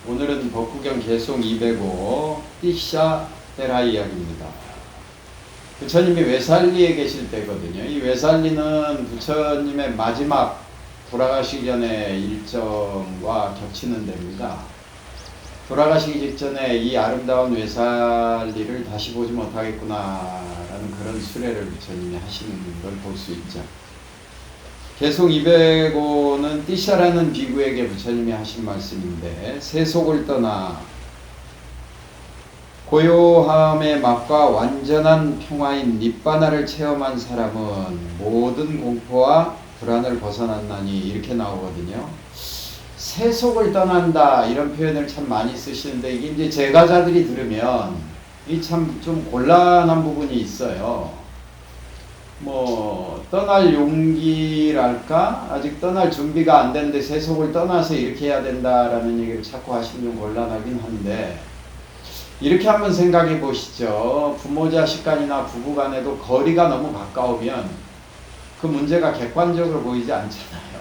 오늘은 법구경 개송 205 띠샤 테라 이야기입니다. 부처님이 외살리에 계실 때거든요. 이 외살리는 부처님의 마지막 돌아가시기 전에 일정과 겹치는 데입니다. 돌아가시기 직전에 이 아름다운 외살리를 다시 보지 못하겠구나라는 그런 수레를 부처님이 하시는 걸 볼 수 있죠. 개송 205는 띠샤라는 비구에게 부처님이 하신 말씀인데, 세속을 떠나 고요함의 맛과 완전한 평화인 닛바나를 체험한 사람은 모든 공포와 불안을 벗어났나니, 이렇게 나오거든요. 세속을 떠난다 이런 표현을 참 많이 쓰시는데, 이게 이제 제가자들이 들으면 이 참 좀 곤란한 부분이 있어요. 떠날 용기랄까? 아직 떠날 준비가 안 됐는데 세속을 떠나서 이렇게 해야 된다라는 얘기를 자꾸 하시면 좀 곤란하긴 한데, 이렇게 한번 생각해 보시죠. 부모 자식 간이나 부부 간에도 거리가 너무 가까우면 그 문제가 객관적으로 보이지 않잖아요.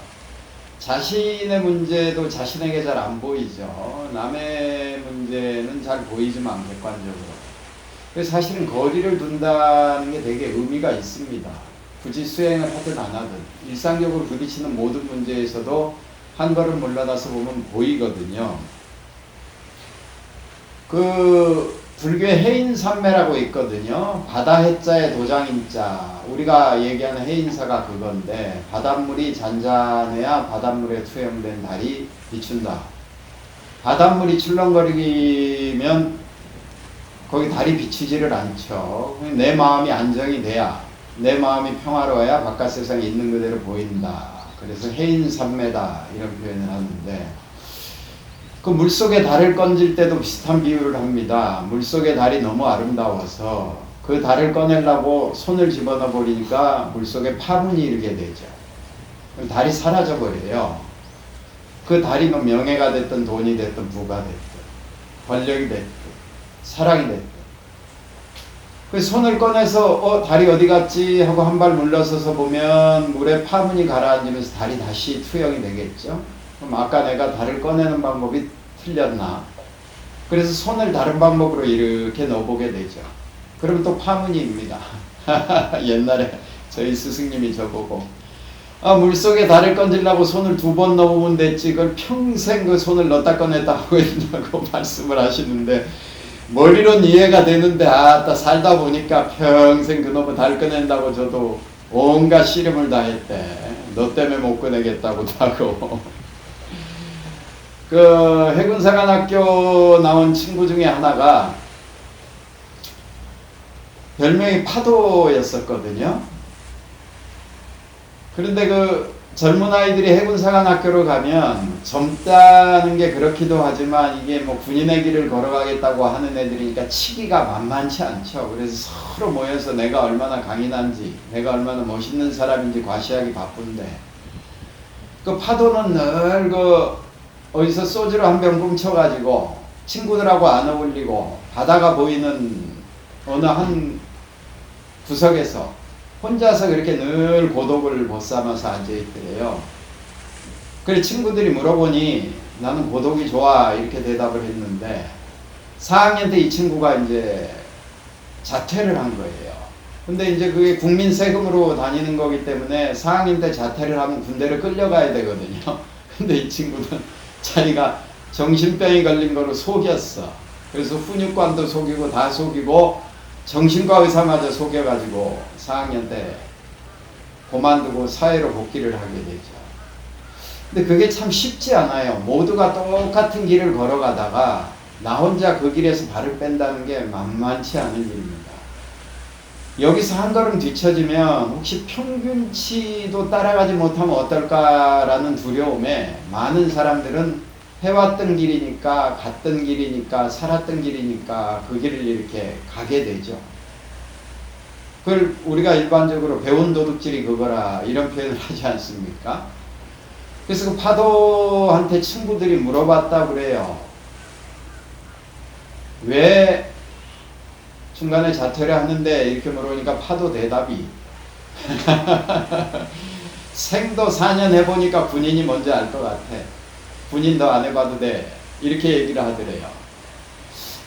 자신의 문제도 자신에게 잘 안 보이죠. 남의 문제는 잘 보이지만 객관적으로. 그래서 사실은 거리를 둔다는 게 되게 의미가 있습니다. 굳이 수행을 하든 안 하든 일상적으로 부딪히는 모든 문제에서도 한 걸음 물러나서 보면 보이거든요. 그 불교의 해인산매라고 있거든요. 바다 해자에 도장인자, 우리가 얘기하는 해인사가 그건데, 바닷물이 잔잔해야 바닷물에 투영된 달이 비춘다. 바닷물이 출렁거리면 거기 달이 비치지를 않죠. 내 마음이 안정이 돼야, 내 마음이 평화로워야 바깥 세상에 있는 그대로 보인다. 그래서 해인산매다 이런 표현을 하는데, 그 물속에 달을 건질 때도 비슷한 비유를 합니다. 물속에 달이 너무 아름다워서 그 달을 꺼내려고 손을 집어넣어 버리니까 물속에 파문이 일게 되죠. 그럼 달이 사라져 버려요. 그 달이 뭐 명예가 됐든 돈이 됐든 부가 됐든 권력이 됐든 사랑이 됐든, 그 손을 꺼내서 달이 어디 갔지 하고 한 발 물러서서 보면 물에 파문이 가라앉으면서 달이 다시 투영이 되겠죠. 그럼 아까 내가 달을 꺼내는 방법이 틀렸나? 그래서 손을 다른 방법으로 이렇게 넣어보게 되죠. 그러면 또 파문입니다. 옛날에 저희 스승님이 저보고, 물속에 달을 건지려고 손을 2번 넣어보면 됐지 그걸 평생 그 손을 넣었다 꺼냈다 하고 있다고 말씀을 하시는데, 머리로는 이해가 되는데 살다 보니까 평생 그놈의 달 꺼낸다고 저도 온갖 씨름을 다 했대. 너 때문에 못 꺼내겠다고도 하고. 그 해군사관학교 나온 친구 중에 하나가 별명이 파도였었거든요. 그런데 그 젊은 아이들이 해군사관학교로 가면 젊다는 게 그렇기도 하지만, 이게 뭐 군인의 길을 걸어가겠다고 하는 애들이니까 치기가 만만치 않죠. 그래서 서로 모여서 내가 얼마나 강인한지, 내가 얼마나 멋있는 사람인지 과시하기 바쁜데, 그 파도는 늘 어디서 소주를 한 병 훔쳐가지고 친구들하고 안 어울리고 바다가 보이는 어느 한 구석에서 혼자서 그렇게 늘 고독을 벗삼아서 앉아있더래요. 그래 친구들이 물어보니 나는 고독이 좋아 이렇게 대답을 했는데, 4학년 때 이 친구가 이제 자퇴를 한 거예요. 근데 이제 그게 국민 세금으로 다니는 거기 때문에 4학년 때 자퇴를 하면 군대를 끌려가야 되거든요. 근데 이 친구는 자기가 정신병이 걸린 거로 속였어. 그래서 훈육관도 속이고 다 속이고 정신과 의사마저 속여가지고 4학년 때 그만두고 사회로 복귀를 하게 되죠. 근데 그게 참 쉽지 않아요. 모두가 똑같은 길을 걸어가다가 나 혼자 그 길에서 발을 뺀다는 게 만만치 않은 일입니다. 여기서 한 걸음 뒤처지면 혹시 평균치도 따라가지 못하면 어떨까라는 두려움에 많은 사람들은 해왔던 길이니까, 갔던 길이니까, 살았던 길이니까 그 길을 이렇게 가게 되죠. 그걸 우리가 일반적으로 배운 도둑질이 그거라 이런 표현을 하지 않습니까? 그래서 그 파도한테 친구들이 물어봤다 그래요. 왜 중간에 자퇴를 하는데 이렇게 물어보니까 파도 대답이 생도 4년 해보니까 군인이 뭔지 알 것 같아. 군인 더 안 해봐도 돼. 이렇게 얘기를 하더래요.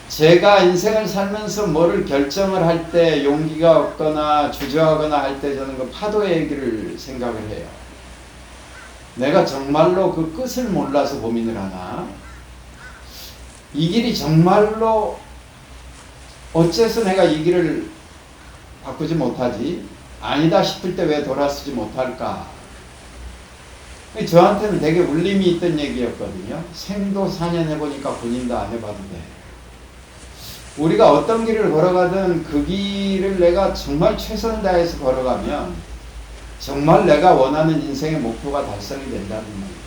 제가 인생을 살면서 뭐를 결정을 할 때 용기가 없거나 주저하거나 할 때 저는 그 파도의 얘기를 생각을 해요. 내가 정말로 그 끝을 몰라서 고민을 하나? 이 길이 정말로 어째서 내가 이 길을 바꾸지 못하지? 아니다 싶을 때 왜 돌아서지 못할까? 저한테는 되게 울림이 있던 얘기였거든요. 생도 4년 해보니까 군인도 안 해봐도 돼. 우리가 어떤 길을 걸어가든 그 길을 내가 정말 최선을 다해서 걸어가면 정말 내가 원하는 인생의 목표가 달성이 된다는 말이에요.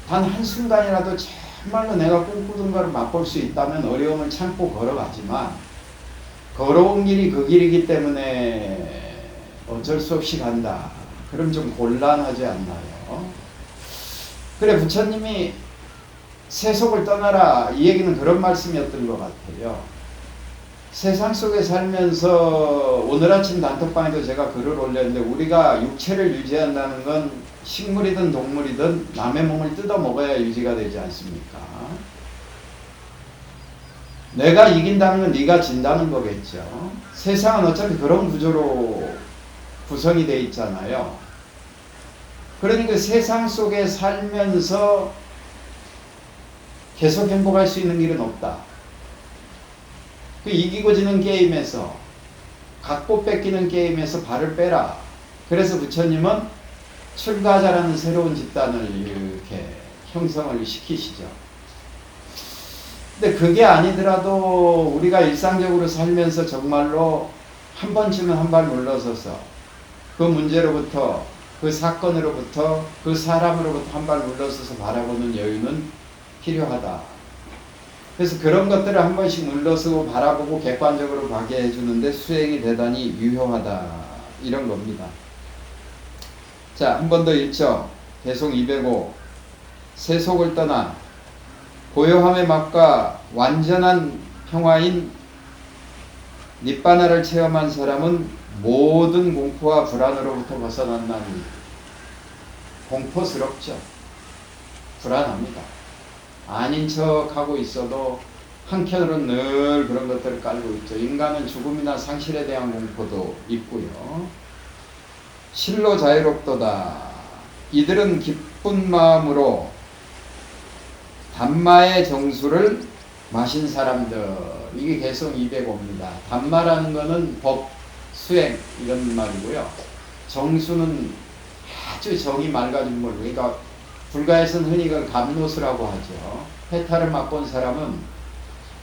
단 한순간이라도 정말로 내가 꿈꾸던 것을 맛볼 수 있다면 어려움을 참고 걸어가지만 걸어온 길이 그 길이기 때문에 어쩔 수 없이 간다. 그럼 좀 곤란하지 않나요? 그래, 부처님이 세속을 떠나라, 이 얘기는 그런 말씀이었던 것 같아요. 세상 속에 살면서 오늘 아침 단톡방에도 제가 글을 올렸는데 우리가 육체를 유지한다는 건 식물이든 동물이든 남의 몸을 뜯어 먹어야 유지가 되지 않습니까? 내가 이긴다는 건 네가 진다는 거겠죠. 세상은 어차피 그런 구조로 구성이 되어 있잖아요. 그러니까 세상 속에 살면서 계속 행복할 수 있는 길은 없다. 그 이기고 지는 게임에서, 갖고 뺏기는 게임에서 발을 빼라. 그래서 부처님은 출가자라는 새로운 집단을 이렇게 형성을 시키시죠. 근데 그게 아니더라도 우리가 일상적으로 살면서 정말로 한 번쯤은 한 발 물러서서 그 문제로부터, 그 사건으로부터, 그 사람으로부터 한 발 물러서서 바라보는 여유는 필요하다. 그래서 그런 것들을 한 번씩 물러서고 바라보고 객관적으로 가게 해주는데 수행이 대단히 유효하다. 이런 겁니다. 자, 한 번 더 읽죠. 계속 205. 세속을 떠나 고요함의 맛과 완전한 평화인 닛바나를 체험한 사람은 모든 공포와 불안으로부터 벗어났나니. 공포스럽죠. 불안합니다. 아닌 척하고 있어도 한켠으로는 늘 그런 것들을 깔고 있죠. 인간은 죽음이나 상실에 대한 공포도 있고요. 실로 자유롭도다. 이들은 기쁜 마음으로 담마의 정수를 마신 사람들. 이게 개성 205입니다. 담마라는 거는 법, 수행 이런 말이고요. 정수는 아주 정이 맑아진 물. 그러니까 불가에서는 흔히 이걸 감노수라고 하죠. 해탈을 맛본 사람은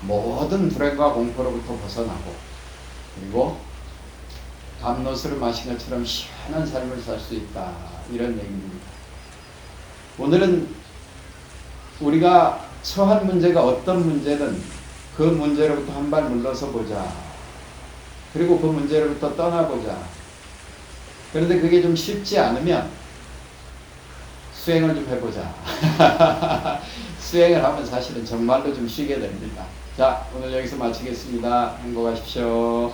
모든 불행과 공포로부터 벗어나고 그리고 감노수를 마신 것처럼 시원한 삶을 살 수 있다. 이런 얘기입니다. 오늘은 우리가 처한 문제가 어떤 문제든 그 문제로부터 한 발 물러서 보자. 그리고 그 문제로부터 떠나보자. 그런데 그게 좀 쉽지 않으면 수행을 좀 해보자. 수행을 하면 사실은 정말로 좀 쉬게 됩니다. 자, 오늘 여기서 마치겠습니다. 행복하십시오.